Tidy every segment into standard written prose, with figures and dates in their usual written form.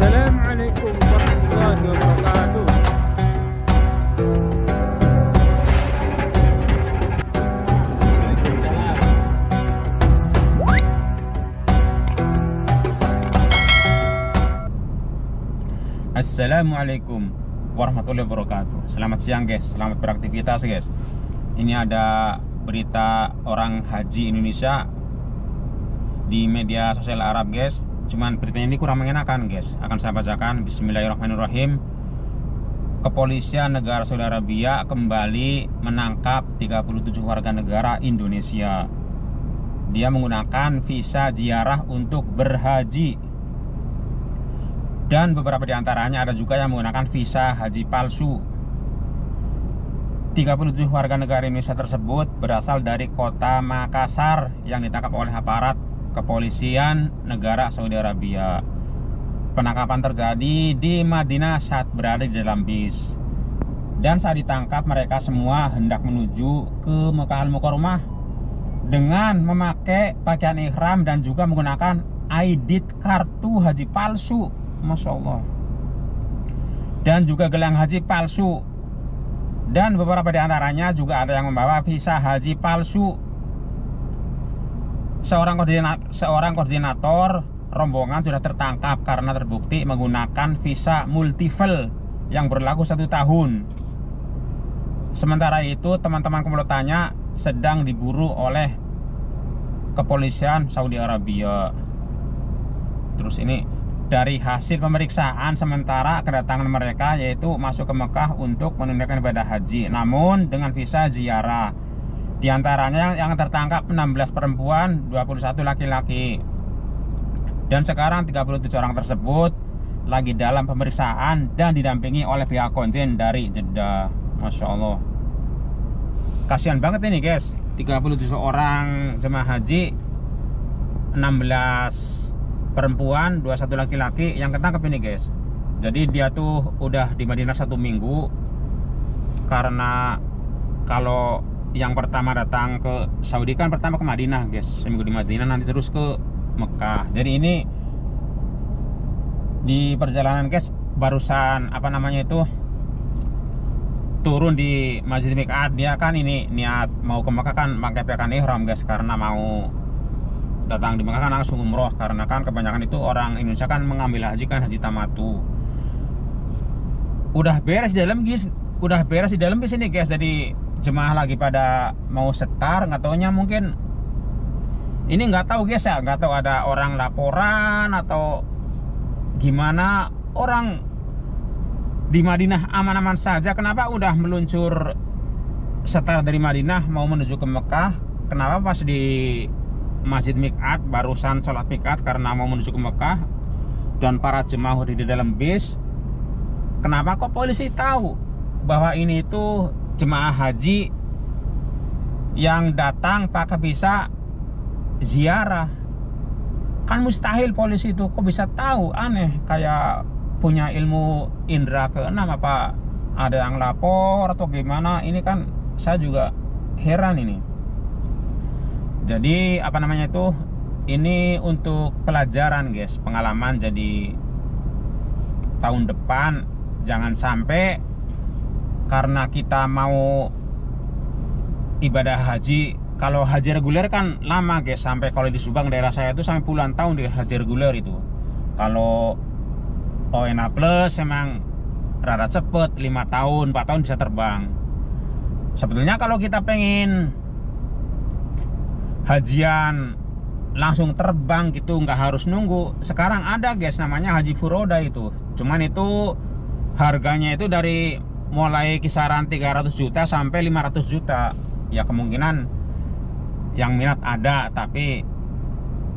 Assalamualaikum warahmatullahi wabarakatuh. Assalamualaikum warahmatullahi wabarakatuh. Selamat siang guys, selamat beraktivitas guys. Ini ada berita orang haji Indonesia di media sosial Arab guys. Cuman beritanya ini kurang mengenakan guys. Akan saya bacakan. Bismillahirrahmanirrahim. Kepolisian negara Saudi Arabia kembali menangkap 37 warga negara Indonesia. Dia menggunakan visa ziarah untuk berhaji. Dan beberapa di antaranya ada juga yang menggunakan visa haji palsu. 37 warga negara Indonesia tersebut berasal dari kota Makassar yang ditangkap oleh aparat kepolisian negara Saudi Arabia. Penangkapan terjadi di Madinah saat berada di dalam bis. Dan saat ditangkap mereka semua hendak menuju ke Mekah Al-Mukarramah dengan memakai pakaian ihram dan juga menggunakan ID kartu haji palsu. Masya Allah. Dan juga gelang haji palsu. Dan beberapa di antaranya juga ada yang membawa visa haji palsu. Seorang koordinator rombongan sudah tertangkap karena terbukti menggunakan visa multiple yang berlaku 1 tahun. Sementara itu teman-teman komplotannya sedang diburu oleh kepolisian Saudi Arabia. Terus ini dari hasil pemeriksaan sementara kedatangan mereka yaitu masuk ke Mekah untuk menunaikan ibadah haji, namun dengan visa ziarah. Di antaranya yang tertangkap 16 perempuan, 21 laki-laki. Dan sekarang 37 orang tersebut lagi dalam pemeriksaan dan didampingi oleh pihak konjen dari Jeddah. Masya Allah. Kasihan banget ini guys. 37 orang jemaah haji, 16 perempuan, 21 laki-laki yang ketangkep ini guys. Jadi dia tuh udah di Madinah 1 minggu. Karena kalau yang pertama datang ke Saudi kan pertama ke Madinah guys, seminggu di Madinah, nanti terus ke Mekah. Jadi ini di perjalanan guys barusan turun di Masjid Miqat. Dia kan ini niat mau ke Mekah kan pakai pakaian ihram guys, karena mau datang di Mekah kan langsung umroh. Karena kan kebanyakan itu orang Indonesia kan mengambil haji kan haji tamatu. Udah beres di dalam guys, di sini guys. Jadi jemaah lagi pada mau setar, nggak taunya mungkin ini nggak tahu guys ya, nggak tahu ada orang laporan atau gimana. Orang di Madinah aman-aman saja, kenapa udah meluncur setar dari Madinah mau menuju ke Mekah? Kenapa pas di Masjid Miqat barusan sholat Miqat karena mau menuju ke Mekah dan para jemaah di dalam bis, kenapa kok polisi tahu bahwa ini itu jemaah haji yang datang pakai visa ziarah? Kan mustahil polisi itu kok bisa tahu, aneh. Kayak punya ilmu indra keenam apa ada yang lapor atau gimana? Ini kan saya juga heran ini. Jadi ini untuk pelajaran guys, pengalaman. Jadi tahun depan jangan sampai karena kita mau ibadah haji. Kalau haji reguler kan lama guys, sampai kalau di Subang daerah saya itu sampai puluhan tahun di haji reguler itu. Kalau ONA plus emang rada cepet, 5 tahun 4 tahun bisa terbang. Sebetulnya kalau kita pengen hajian langsung terbang gitu, nggak harus nunggu. Sekarang ada guys namanya haji furoda itu. Cuman itu harganya itu dari mulai kisaran 300 juta sampai 500 juta. Ya kemungkinan yang minat ada, tapi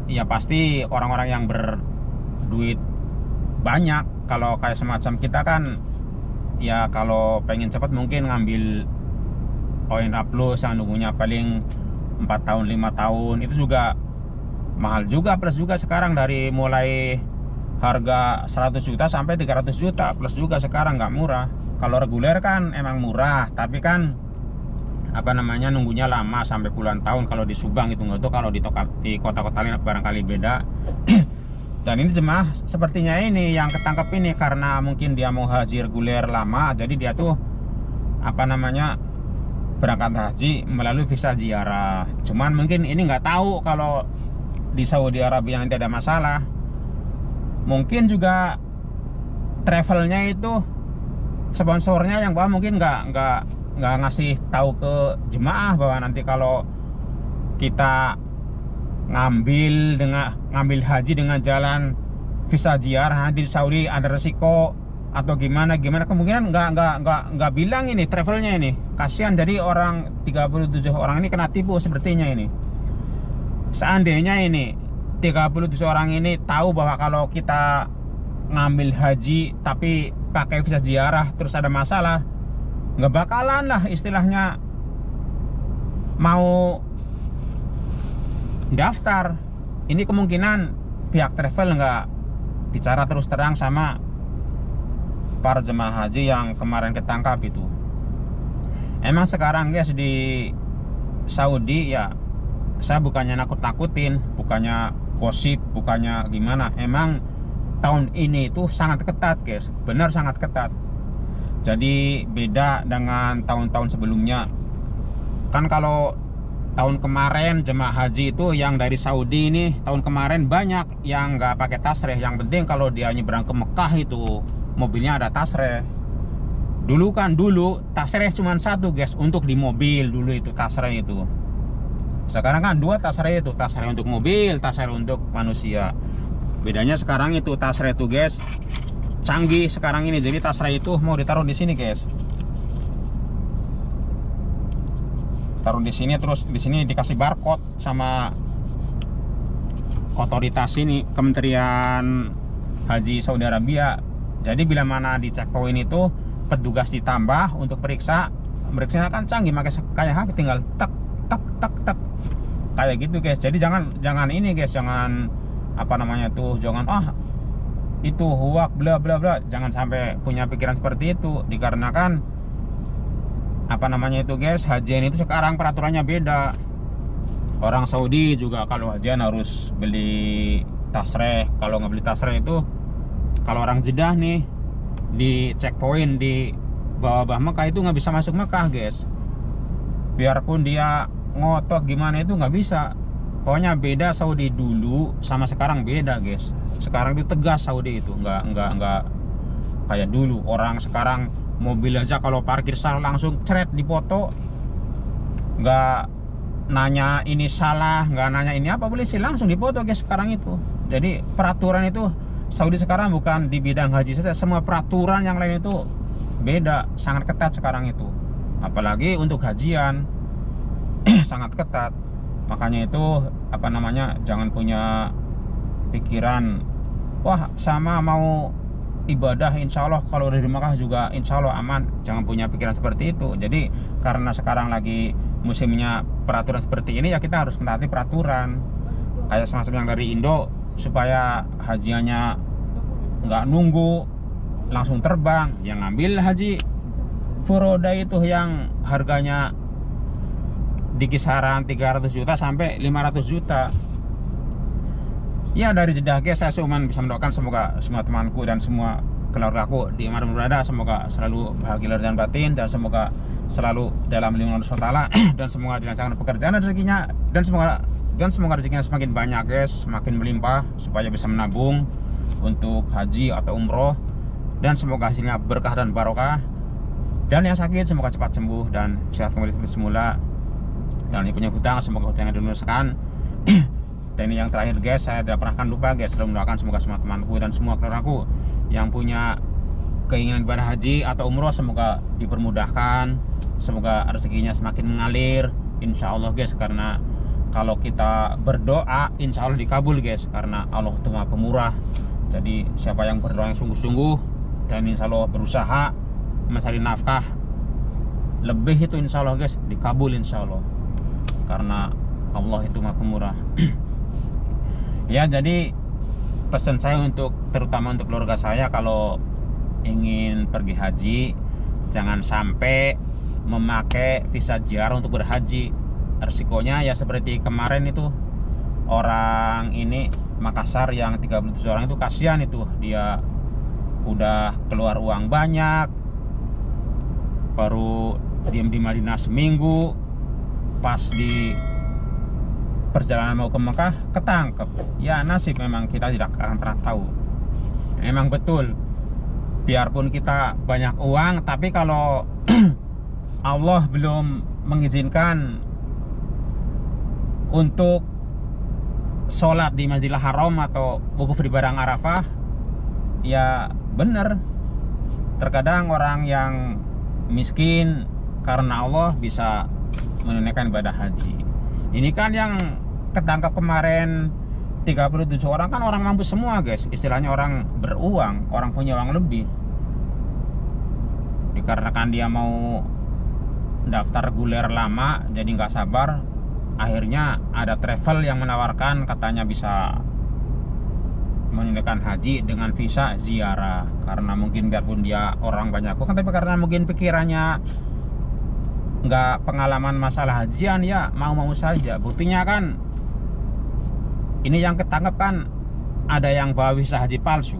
ya pasti orang-orang yang berduit banyak. Kalau kayak semacam kita kan ya kalau pengen cepat mungkin ngambil ONA plus yang nunggunya paling 4 tahun 5 tahun. Itu juga mahal juga, plus juga sekarang dari mulai harga 100 juta sampai 300 juta plus juga sekarang nggak murah. Kalau reguler kan emang murah, tapi kan nunggunya lama sampai puluhan tahun. Kalau di Subang itu nggak tahu, kalau di kota-kota lain barangkali beda. Dan ini jemaah sepertinya ini yang ketangkep ini karena mungkin dia mau haji reguler lama, jadi dia tuh apa namanya berangkat haji melalui visa ziarah. Cuman mungkin ini nggak tahu kalau di Saudi Arabia nanti ada masalah. Mungkin juga travelnya itu sponsornya yang bawa mungkin nggak ngasih tahu ke jemaah bahwa nanti kalau kita ngambil haji dengan jalan visa ziarah nanti di Saudi ada resiko atau gimana kemungkinan nggak bilang ini travelnya ini. Kasihan, jadi orang 37 orang ini kena tipu sepertinya ini. Seandainya ini 37 orang ini tahu bahwa kalau kita ngambil haji tapi pakai visa ziarah terus ada masalah, nggak bakalan lah istilahnya mau daftar. Ini kemungkinan pihak travel nggak bicara terus terang sama para jemaah haji yang kemarin ketangkap itu. Emang sekarang guys di Saudi ya, saya bukannya nakut-nakutin, bukannya gosip, bukannya gimana. Emang tahun ini itu sangat ketat guys, benar sangat ketat. Jadi beda dengan tahun-tahun sebelumnya. Kan kalau tahun kemarin jemaah haji itu yang dari Saudi ini tahun kemarin banyak yang nggak pakai tasreh. Yang penting kalau dia nyebrang ke Mekah itu mobilnya ada tasreh. Dulu tasreh cuma satu guys, untuk di mobil dulu itu tasreh itu. Sekarang kan dua tasreh itu, tasreh untuk mobil, tasreh untuk manusia. Bedanya sekarang itu tasreh itu guys canggih sekarang ini. Jadi tasreh itu mau ditaruh di sini guys. Taruh di sini, terus di sini dikasih barcode sama otoritas ini, Kementerian Haji Saudi Arabia. Jadi bila mana di checkpoint itu petugas ditambah untuk periksa kan canggih, kayak HP tinggal tak kayak gitu guys. Jadi jangan ini guys, jangan apa namanya tuh, jangan itu huwak bla bla bla, jangan sampai punya pikiran seperti itu. Dikarenakan apa namanya itu guys, hajian itu sekarang peraturannya beda. Orang Saudi juga kalau hajian harus beli tasreh. Kalau nggak beli tasreh itu, kalau orang Jeddah nih di checkpoint di bawah Mekah itu nggak bisa masuk Mekah guys. Biarpun dia ngotot gimana itu nggak bisa. Pokoknya beda Saudi dulu sama sekarang beda guys. Sekarang itu tegas Saudi itu, nggak kayak dulu. Orang sekarang mobil aja kalau parkir salah langsung cret dipoto, nggak nanya ini salah, nggak nanya ini apa, boleh sih langsung dipoto guys sekarang itu. Jadi peraturan itu Saudi sekarang bukan di bidang haji saja, semua peraturan yang lain itu beda, sangat ketat sekarang itu. Apalagi untuk hajian sangat ketat. Makanya itu apa namanya, jangan punya pikiran wah sama mau ibadah insya Allah kalau dari Makkah juga insya Allah aman. Jangan punya pikiran seperti itu. Jadi karena sekarang lagi musimnya peraturan seperti ini, ya kita harus mentaati peraturan. Kayak semacam yang dari Indo, supaya hajiannya nggak nunggu langsung terbang, yang ngambil haji furoda itu yang harganya di kisaran 300 juta sampai 500 juta. Ya dari Jeddah guys, saya cuma bisa mendoakan semoga semua temanku dan semua keluargaku di mana berada semoga selalu bahagia lahir dan batin, dan semoga selalu dalam lindungan Allah SWT, dan semoga dilancarkan pekerjaan dan rezekinya, dan semoga rezekinya semakin banyak guys, semakin melimpah supaya bisa menabung untuk haji atau umroh, dan semoga hasilnya berkah dan barokah. Dan yang sakit semoga cepat sembuh dan sehat kembali seperti semula. Dan yang punya hutang semoga hutangnya dilunaskan. Dan ini yang terakhir guys, saya tidak pernah lupa guys, selalu mendoakan semoga semua temanku dan semua keluargaku yang punya keinginan ibadah haji atau umroh semoga dipermudahkan, semoga rezekinya semakin mengalir insya Allah guys. Karena kalau kita berdoa insya Allah dikabul guys, karena Allah itu Maha Pemurah. Jadi siapa yang berdoa yang sungguh-sungguh dan insya Allah berusaha mencari nafkah lebih, itu insya Allah guys dikabul insya Allah, karena Allah itu Maha Pemurah. Ya, jadi pesan saya terutama untuk keluarga saya, kalau ingin pergi haji jangan sampai memakai visa ziarah untuk berhaji. Resikonya ya seperti kemarin itu orang ini Makassar yang 37 orang itu kasihan itu, dia udah keluar uang banyak, baru diem di Madinah seminggu, pas di perjalanan mau ke Mekah ketangkep. Ya nasib, memang kita tidak akan pernah tahu. Emang betul, biarpun kita banyak uang, tapi kalau Allah belum mengizinkan untuk sholat di Masjidil Haram atau wukuf di Padang Arafah, ya bener, terkadang orang yang miskin karena Allah bisa menunaikan ibadah haji. Ini kan yang ketangkap kemarin 37 orang kan orang mampu semua guys, istilahnya orang beruang, orang punya uang lebih. Dikarenakan dia mau daftar reguler lama, jadi nggak sabar, akhirnya ada travel yang menawarkan, katanya bisa menunaikan haji dengan visa ziarah. Karena mungkin biarpun dia orang banyak kan, tapi karena mungkin pikirannya nggak pengalaman masalah hajian, ya mau-mau saja. Buktinya kan ini yang ketangkep kan ada yang bawa visa haji palsu,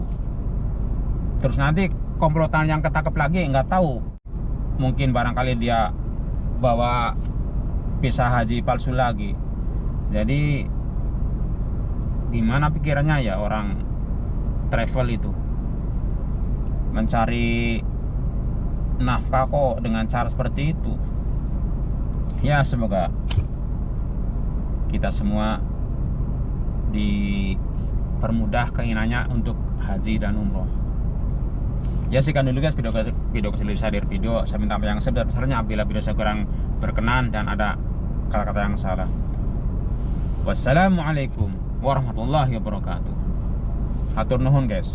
terus nanti komplotan yang ketangkep lagi nggak tahu, mungkin barangkali dia bawa visa haji palsu lagi. Jadi gimana pikirannya ya orang travel itu, mencari nafkah kok dengan cara seperti itu. Ya semoga kita semua dipermudah keinginannya untuk haji dan umroh. Ya sekian dulu guys video keselisadir video. Saya minta yang sebesar-besarnya apabila video saya kurang berkenan dan ada kata-kata yang salah. Wassalamualaikum warahmatullahi wabarakatuh. Hatur nuhun guys.